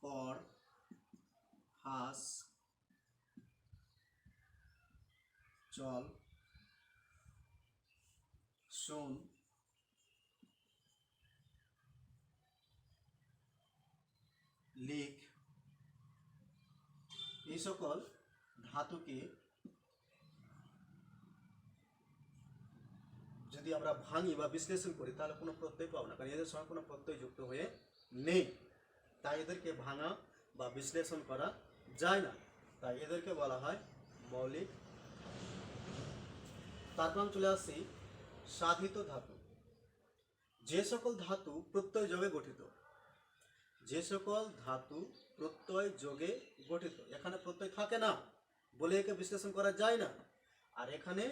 কর, হাস, চল, শোন, লিখ। এই সকল ধাতুকে যদি আমরা ভাঙি বা বিশ্লেষণ করি তাহলে কোনো প্রত্যয় পাবো না, কারণ এদের সঙ্গে কোনো প্রত্যয় যুক্ত হয়ে নেই। তাই এদেরকে ভাঙা বা বিশ্লেষণ করা যায় না, তাই এদেরকে বলা হয় মৌলিক। তারপর আমি চলে আসছি সাধিত ধাতু। যে সকল ধাতু প্রত্যয় যোগে গঠিত, যে সকল ধাতু প্রত্যয় যোগে গঠিত, এখানে প্রত্যয় থাকে না বলে একে বিশ্লেষণ করা যায় না, আর এখানে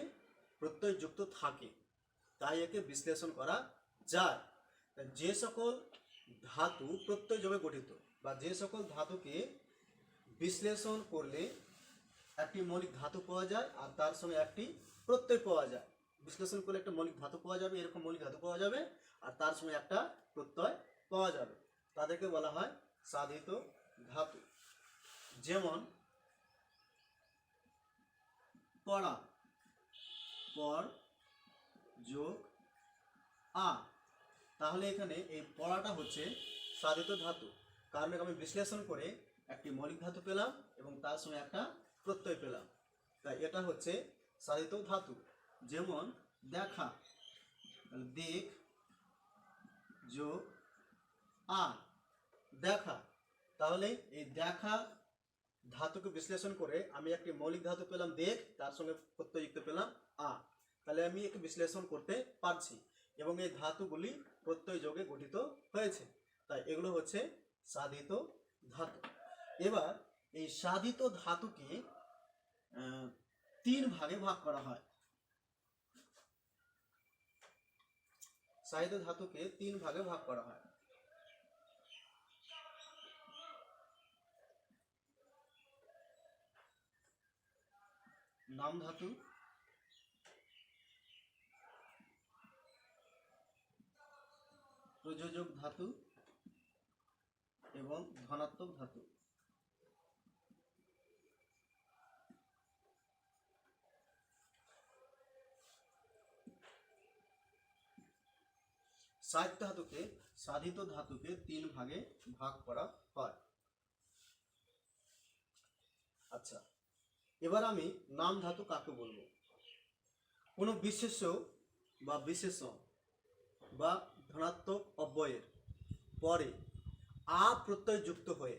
প্রত্যয় যুক্ত থাকে তাই একে বিশ্লেষণ করা যায়। যে সকল ধাতু প্রত্যয় যোগে গঠিত, বা যে সকল ধাতুকে বিশ্লেষণ করলে একটি মৌলিক ধাতু পাওয়া যায় আর তার সঙ্গে একটি প্রত্যয় পাওয়া যায়। বিশ্লেষণ করলে একটা মৌলিক ধাতু পাওয়া যাবে, এরকম মৌলিক ধাতু পাওয়া যাবে, আর তার সঙ্গে একটা প্রত্যয় পাওয়া যাবে, তাদেরকে বলা হয় সাধিত ধাতু। যেমন পড়া, পর যোগ আ, তাহলে এখানে এই পড়াটা হচ্ছে সাধিত ধাতু, কারণ আমি বিশ্লেষণ করে একটি মৌলিক ধাতু পেলাম এবং তার সঙ্গে একটা প্রত্যয় পেলাম, তাই এটা হচ্ছে সাধিত ধাতু। যেমন দেখা, দেখ যোগ আ, দেখা, তাহলে এই দেখা ধাতুকে বিশ্লেষণ করে আমি একটি মৌলিক ধাতু পেলাম দেখ, তার সঙ্গে প্রত্যয়যুক্ত পেলাম আ, তাহলে আমি একে বিশ্লেষণ করতে পারছি এবং এই ধাতুগুলি প্রত্যয় যোগে গঠিত হয়েছে, তাই এগুলো হচ্ছে সাধিত ধাতু। এবার এই সাধিত ধাতুকে 3 ভাগে ভাগ করা হয়। সাধিত ধাতুকে 3 ভাগে ভাগ করা হয়। নাম ধাতু, প্রযোজক ধাতু এবং ধনাত্মক ধাতু। সাধিত ধাতুকে 3 ভাগে ভাগ করা হয়। আচ্ছা, এবার আমি নাম ধাতু কাকে বলবো? কোনো বিশেষ্য বা বিশেষণ বা ধনাত্মক অব্যয়ের পরে আ প্রত্যয় যুক্ত হয়ে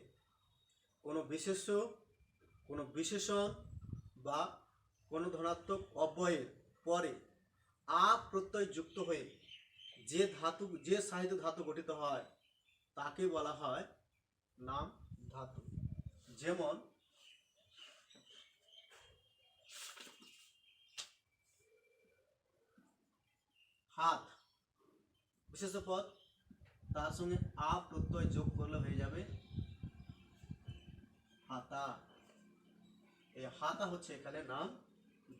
কোনো বিশেষ্য, কোনো বিশেষণ বা কোনো ধনাত্মক অব্যয়ের পরে আ প্রত্যয় যুক্ত হয়ে যে সাহিত্য ধাতু গঠিত হয় তাকে বলা হয় নাম ধাতু। যেমন হাত বিশেষ্য পদ, তার সঙ্গে আ প্রত্যয় যোগ করলে হয়ে যাবে হাতা। এই হাতা হচ্ছে এখানে নাম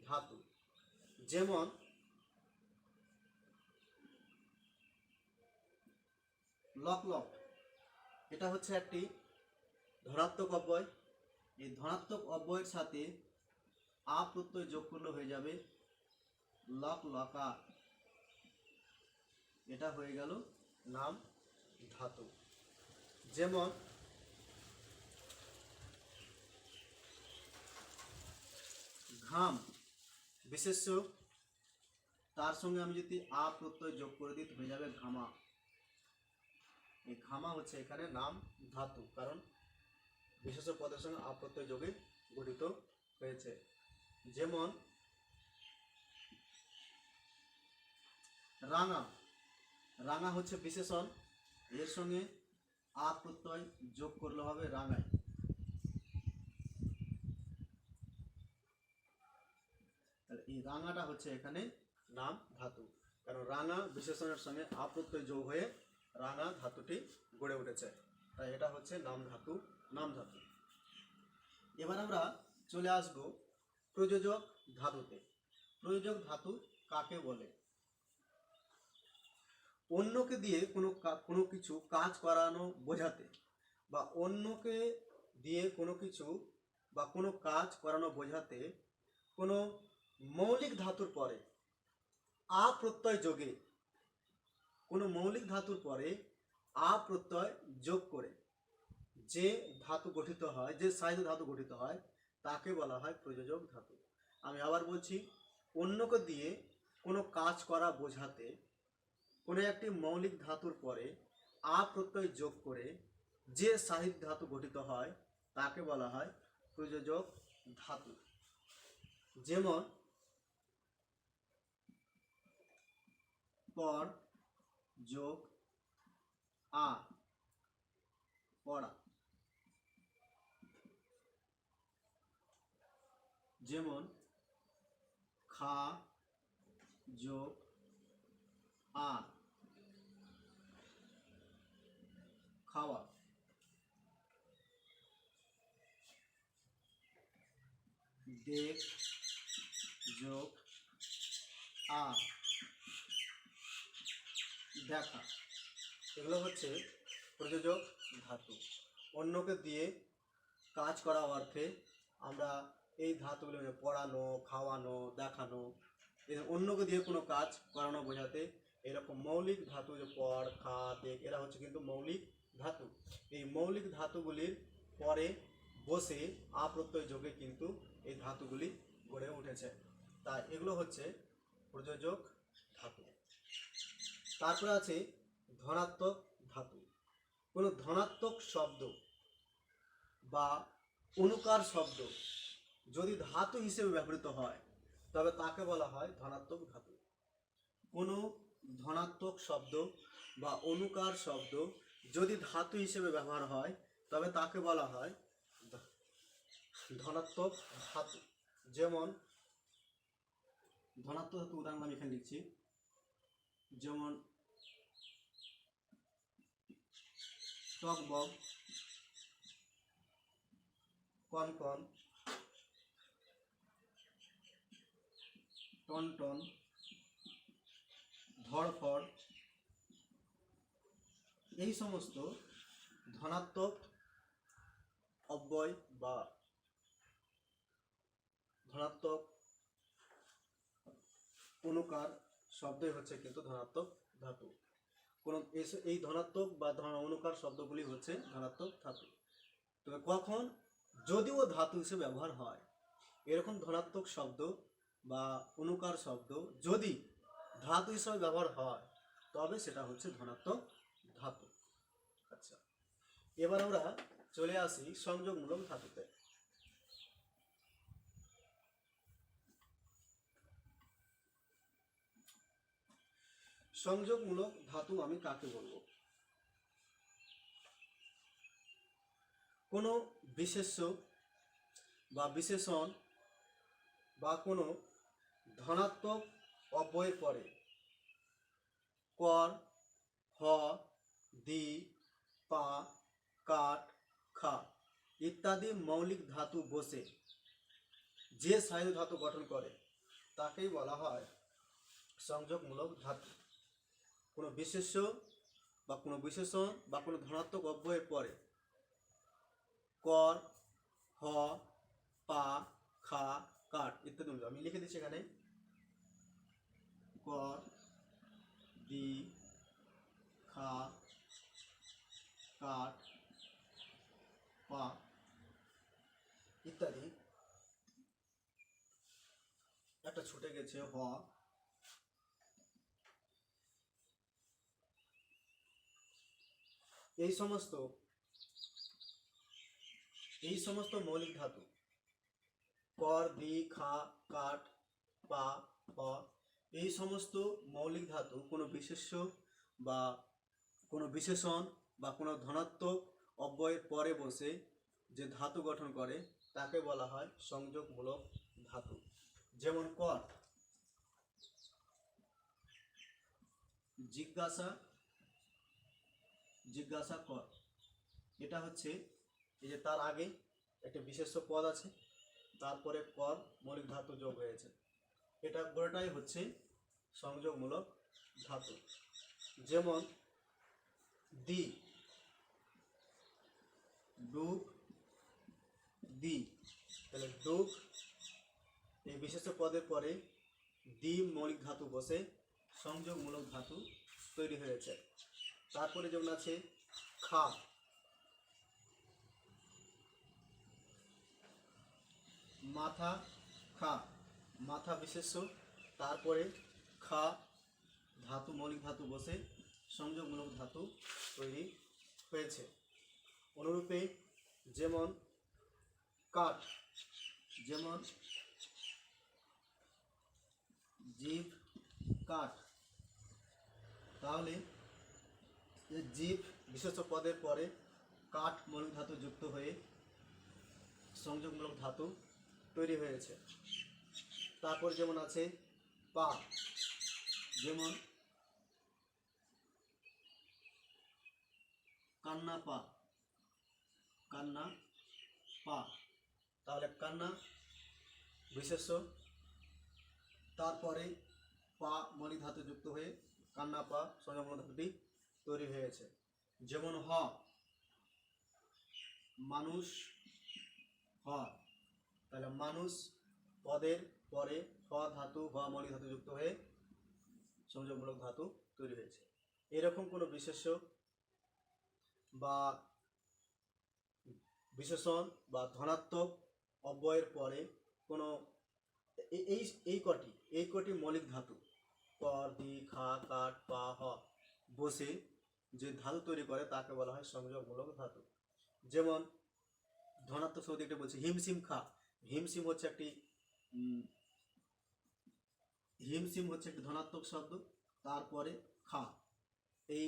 ধাতু। যেমন লক লক, এটা হচ্ছে একটি ধনাত্মক অব্যয়। এই ধনাত্মক অব্যয়ের সাথে আ প্রত্যয় যোগ করলে হয়ে যাবে লক লকা। এটা হয়ে গেল নাম ধাতু। যেমন ঘাম বিশেষ্য, তার সঙ্গে আমি যদি আ প্রত্যয় যোগ করে দিই হয়ে যাবে ঘামা। এই ঘামা হচ্ছে এখানে নাম ধাতু, কারণ বিশেষ্য পদের সঙ্গে আ প্রত্যয় যোগে গঠিত হয়েছে। যেমন রাঙা, রাঙা হচ্ছে বিশেষণ, এর সঙ্গে আ প্রত্যয় যোগ করলে হবে রাঙায়। এই রাঙাটা হচ্ছে এখানে নাম ধাতু, কারণ রাঙা বিশেষণের সঙ্গে আ প্রত্যয় যোগ হয়ে রাঙা ধাতুটি গড়ে উঠেছে, তাই এটা হচ্ছে নাম ধাতু। নাম ধাতু। এবার আমরা চলে আসব প্রযোজক ধাতুতে। প্রযোজক ধাতু কাকে বলে? অন্যকে দিয়ে কোনো কিছু কাজ করানো বোঝাতে, বা অন্যকে দিয়ে কোনো কিছু বা কোনো কাজ করানো বোঝাতে কোনো মৌলিক ধাতুর পরে আ প্রত্যয় যোগে, কোনো মৌলিক ধাতুর পরে আ প্রত্যয় যোগ করে যে ধাতু গঠিত হয়, যে সাহিত্য ধাতু গঠিত হয় তাকে বলা হয় প্রযোজক ধাতু। আমি আবার বলছি, অন্যকে দিয়ে কোনো কাজ করা বোঝাতে কোনো একটি মৌলিক ধাতুর পরে আ প্রত্যয় যোগ করে যে সাহিত্য ধাতু গঠিত হয় তাকে বলা হয় প্রযোজক ধাতু। যেমন পর যোগ আ, পড়া। যেমন খা যোগ আ, খাওয়া। দেখ যোগ আ, দেখা। এগুলো হচ্ছে প্রযোজক ধাতু। অন্যকে দিয়ে কাজ করা অর্থে আমরা এই ধাতুগুলো পড়ানো, খাওয়ানো, দেখানো, অন্যকে দিয়ে কোনো কাজ করানো বোঝাতে এরকম মৌলিক ধাতু, যে পড়, খা, দেখ, এরা হচ্ছে কিন্তু মৌলিক ধাতু। এই মৌলিক ধাতুগুলির পরে বসে আ প্রত্যয় যোগে কিন্তু এই ধাতুগুলি গড়ে উঠেছে, তাই এগুলো হচ্ছে প্রযোজক ধাতু। তারপরে আছে ধনাত্মক ধাতু। কোনো ধনাত্মক শব্দ বা অনুকার শব্দ যদি ধাতু হিসেবে ব্যবহৃত হয় তবে তাকে বলা হয় ধনাত্মক ধাতু। কোনো ধনাত্মক শব্দ বা অনুকার শব্দ যদি ধাতু হিসেবে ব্যবহার হয় তবে তাকে বলা হয় ধনাত্মক ধাতু। যেমন ধনাত্মক ধাতু উদাহরণ আমি এখানে লিখছি। যেমন টকবক, কনকন, টনটন, ধড়ফড়, এই সমস্ত ধনাত্মক অব্যয় বা ধনাত্মক অনুকার শব্দই হচ্ছে কিন্তু ধনাত্মক ধাতু। কোন এই ধনাত্মক বা অনুকার শব্দগুলি হচ্ছে ধনাত্মক ধাতু। তবে কখন যদিও ধাতু হিসেবে ব্যবহার হয়, এরকম ধনাত্মক শব্দ বা অনুকার শব্দ যদি ধাতু হিসেবে ব্যবহার হয় তবে সেটা হচ্ছে ধনাত্মক ধাতু। আচ্ছা, এবার আমরা চলে আসি সংযোগমূলক ধাতুতে। সংযোগমূলক ধাতু আমি কাকে বলবো? কোনো বিশেষ্য বা বিশেষণ বা কোনো ধনাত্মক অব্যয়ের পরে কর, হ, দি, পা, কাট, খা ইত্যাদি মৌলিক ধাতু বসে যে স্থায়ী ধাতু গঠন করে তাকেই বলা হয় সংযোগমূলক ধাতু। কোনো বিশেষ্য বা কোনো বিশেষণ বা কোনো ধনাত্মক অব্যয়ের পরে কর, হ, পা, খা, কাট ইত্যাদি আমি লিখে দিচ্ছি এখানে কর, দি, খা, কাট, পা ইত্যাদি। একটা ছুটে গেছে হ, এই সমস্ত মৌলিক ধাতু কর, দি, খা, কাট, পা, হ এই সমস্ত মৌলিক ধাতু কোনো বিশেষ্য বা কোনো বিশেষণ বা কোনো ধনাত্মক অব্যয়ের পরে বসে যে ধাতু গঠন করে তাকে বলা হয় সংযোগমূলক ধাতু। যেমন কর, জিজ্ঞাসা, জিজ্ঞাসা কর, এটা হচ্ছে এই যে তার আগে একটা বিশেষ্য পদ আছে, তারপরে কর মৌলিক ধাতু যোগ হয়েছে, এটা পুরোটাই হচ্ছে সংযোগমূলক ধাতু। যেমন দি, ডুব, দি, তাহলে ডুব এই বিশেষ্য পদের পরে দি মৌলিক ধাতু বসে সংযোগমূলক ধাতু তৈরি হয়েছে। তারপরে যেমন আছে খা, মাথা, খা মাথা বিশেষ্য, তারপরে খা ধাতু মৌলিক ধাতু বসে সংযোগমূলক ধাতু তৈরি হয়েছে। অনুরূপে যেমন কাঠ, যেমন জীব কাঠ, তাহলে জীব বিশেষ্য পদের পরে কাঠ মৌলিক ধাতু যুক্ত হয়ে সংযোগমূলক ধাতু তৈরি হয়েছে। তারপর যেমন আছে পা, যেমন কান্না পা, কান্না পা, তাহলে কান্না বিশেষ্য, তারপরে পা মৌলিক ধাতু যুক্ত হয়ে কান্না পা সংযোগমূলক ধাতুটি তৈরি হয়েছে। যেমন হ, মানুষ হ, তাহলে মানুষ পদের পরে হ ধাতু হ মৌলিক ধাতু যুক্ত হয়ে সংযোগমূলক ধাতু তৈরি হয়েছে। এরকম কোনো বিশেষ্য বা বিশেষণ বা ধনাত্মক অব্যয়ের পরে কোনো এই কটি মৌলিক ধাতু কর, দি, খা, কাট, পা, হ বসে যে ধাতু তৈরি করে তাকে বলা হয় সংযোগমূলক ধাতু। যেমন ধনাত্মক শব্দ একটা বলছে হিমশিম খা, হিমশিম হচ্ছে একটি ধনাত্মক শব্দ, তারপরে খা এই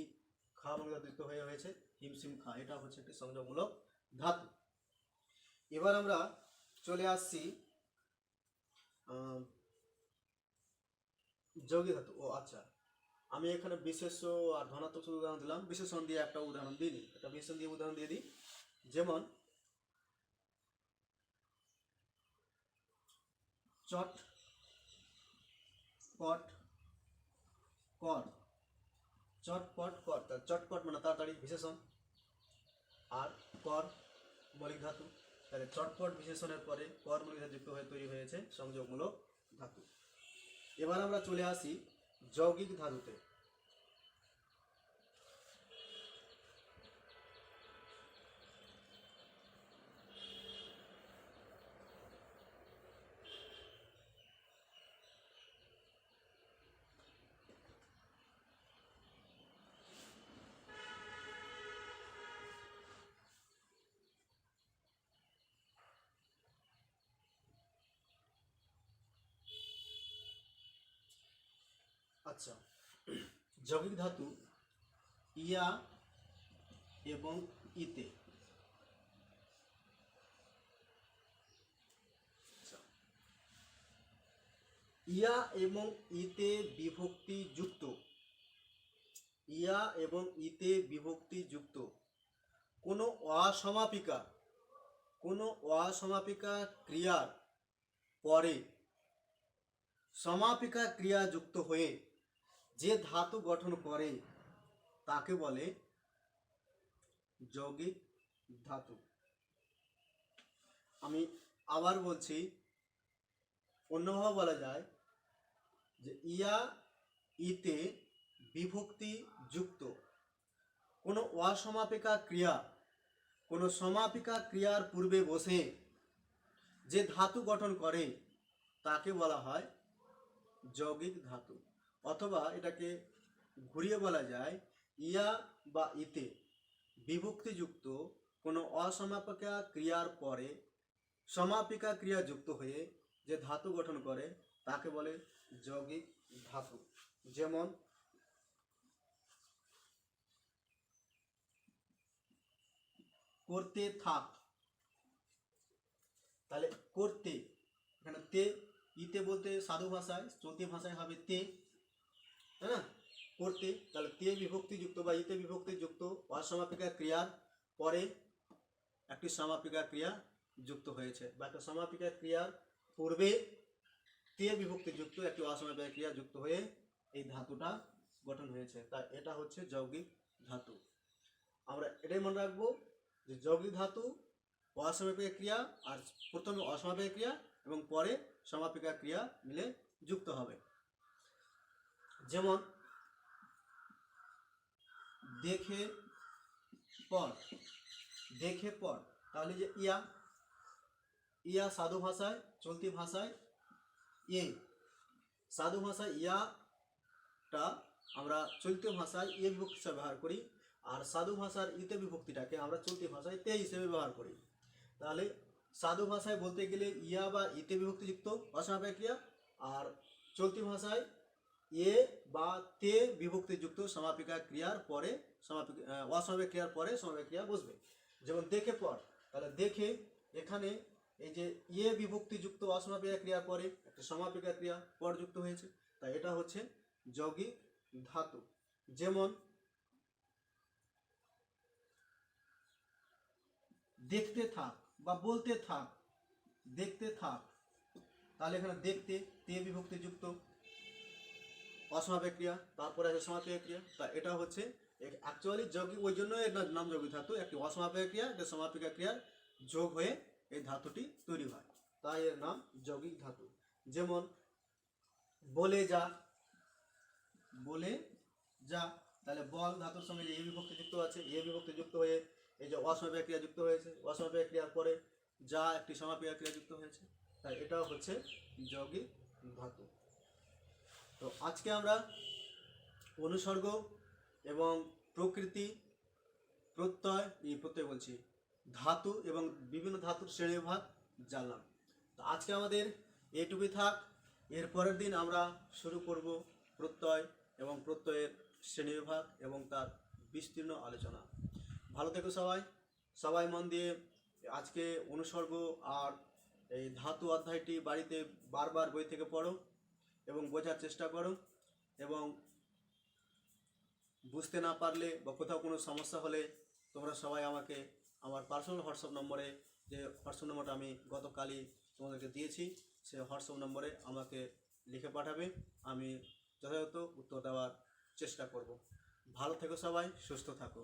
খা যুক্ত হয়ে হয়েছে হিমশিম খা, এটা হচ্ছে একটি সংযোগমূলক ধাতু। এবার আমরা চলে আসছি যৌগিক ধাতু। ও আচ্ছা, আমি এখানে বিশেষ্য আর ধনাত্মক শুধু উদাহরণ দিলাম, বিশেষণ দিয়ে একটা উদাহরণ দিই, একটা বিশেষণ দিয়ে উদাহরণ দিয়ে দিই। যেমন চট পট কর, চটপট কর, চটপট মানে তাড়াতাড়ি বিশেষণ, আর কর মৌলিক ধাতু, তাহলে চটপট বিশেষণের পরে কর মৌলিক ধাতু যুক্ত হয়ে তৈরি হয়েছে সংযোগমূলক ধাতু। এবার আমরা চলে আসি যৌগিক ধাতুতে। আচ্ছা, যৌগিক ধাতু ইয়া এবং ইতে। ইয়া এবং ইতে বিভক্তি যুক্ত, ইয়া এবং ইতে বিভক্তি যুক্ত কোনো অসমাপিকা ক্রিয়ার পরে সমাপিকা ক্রিয়া যুক্ত হয়ে যে ধাতু গঠন করে তাকে বলে যৌগিক ধাতু। আমি আবার বলছি, অন্যভাবে বলা যায় যে ইয়া ইতে বিভক্তি যুক্ত কোনো অসমাপিকা ক্রিয়া কোনো সমাপিকা ক্রিয়ার পূর্বে বসে যে ধাতু গঠন করে তাকে বলা হয় যৌগিক ধাতু। অথবা এটাকে ঘুরিয়ে বলা যায়, ইয়া বা ইতে বিভক্তিযুক্ত কোনো অসমাপিকা ক্রিয়ার পরে সমাপিকা ক্রিয়া যুক্ত হয়ে যে ধাতু গঠন করে তাকে বলে যৌগিক ধাতু। যেমন করতে থাক, তাহলে করতে, এখানে তে, ইতে বলতে সাধু ভাষায়, চলতি ভাষায় হবে তে, তাই না? করতে, তাহলে তে বিভক্তিযুক্ত বা ইতে বিভক্তিযুক্ত অসমাপিকা ক্রিয়ার পরে একটি সমাপিকা ক্রিয়া যুক্ত হয়েছে, বা একটা সমাপিকা ক্রিয়ার পূর্বে তে বিভক্তিযুক্ত একটি অসমাপিকা ক্রিয়া যুক্ত হয়ে এই ধাতুটা গঠন হয়েছে, তাই এটা হচ্ছে যৌগিক ধাতু। আমরা এটাই মনে রাখবো যে যৌগিক ধাতু অসমাপিকা ক্রিয়া, আর প্রথমে অসমাপিকা ক্রিয়া এবং পরে সমাপিকা ক্রিয়া মিলে যুক্ত হবে। যেমন দেখে পর, দেখে পর, তাহলে যে ইয়া, ইয়া সাধু ভাষায়, চলতি ভাষায় এ, সাধু ভাষায় ইয়াটা আমরা চলতি ভাষায় এ বিভক্তি হিসেবে ব্যবহার করি, আর সাধু ভাষার ইতে বিভক্তিটাকে আমরা চলতি ভাষায় তে হিসেবে ব্যবহার করি। তাহলে সাধু ভাষায় বলতে গেলে ইয়া বা ইতে বিভক্তিযুক্ত অসমাপিকা ক্রিয়া, আর চলতি ভাষায় এ বা তে বিভক্তিযুক্ত সমাপিকা ক্রিয়ার পরে অসমাপিকা ক্রিয়ার পরে সমাপিকা ক্রিয়া বসবে। যেমন দেখে পর, তাহলে দেখে এখানে এই যে এ বিভক্তিযুক্ত অসমাপিকা ক্রিয়ার পরে একটা সমাপিকা ক্রিয়া পর যুক্ত হয়েছে, তাই এটা হচ্ছে যৌগিক ধাতু। যেমন দেখতে থাক বা বলতে থাক, দেখতে থাক, তাহলে এখানে দেখতে তে বিভক্তিযুক্ত অসমাপিকা ক্রিয়া, তারপরে আছে সমাপিকা ক্রিয়া, তা এটা হচ্ছে অ্যাকচুয়ালি যৌগিক, ওই জন্য এর নাম যৌগিক ধাতু। একটি অসমাপিকা ক্রিয়া, একটা সমাপিকা ক্রিয়ার যোগ হয়ে এই ধাতুটি তৈরি হয়, তাই এর নাম যৌগিক ধাতু। যেমন বলে যা, বলে যা, তাহলে বল ধাতুর সঙ্গে যে এ বিভক্তি যুক্ত আছে, এ বিভক্তি যুক্ত হয়ে এই যে অসমাপিকা ক্রিয়া যুক্ত হয়েছে, অসমাপিকা ক্রিয়ার পরে যা একটি সমাপিকা ক্রিয়া যুক্ত হয়েছে, তাই এটাও হচ্ছে যৌগিক ধাতু। তো আজকে আমরা অনুসর্গ এবং প্রকৃতি, প্রত্যয় বলছি, ধাতু এবং বিভিন্ন ধাতুর শ্রেণীবিভাগ জানলাম। তো আজকে আমাদের এইটুকুই থাক। এর পরের দিন আমরা শুরু করব প্রত্যয় এবং প্রত্যয়ের শ্রেণীবিভাগ এবং তার বিস্তীর্ণ আলোচনা। ভালো থেকো সবাই, সবাই মন দিয়ে আজকে অনুসর্গ আর এই ধাতু অধ্যায়টি বাড়িতে বারবার বই থেকে পড়ো এবং বোঝার চেষ্টা করো, এবং বুঝতে না পারলে বা কোথাও কোনো সমস্যা হলে তোমরা সবাই আমাকে আমার পার্সোনাল হোয়াটসঅ্যাপ নম্বরে, যে হোয়াটসঅ্যাপ নম্বরটা আমি গতকালই তোমাদেরকে দিয়েছি, সেই হোয়াটসঅ্যাপ নম্বরে আমাকে লিখে পাঠাবে, আমি যথাযথ উত্তর দেওয়ার চেষ্টা করব। ভালো থেকো সবাই, সুস্থ থাকো।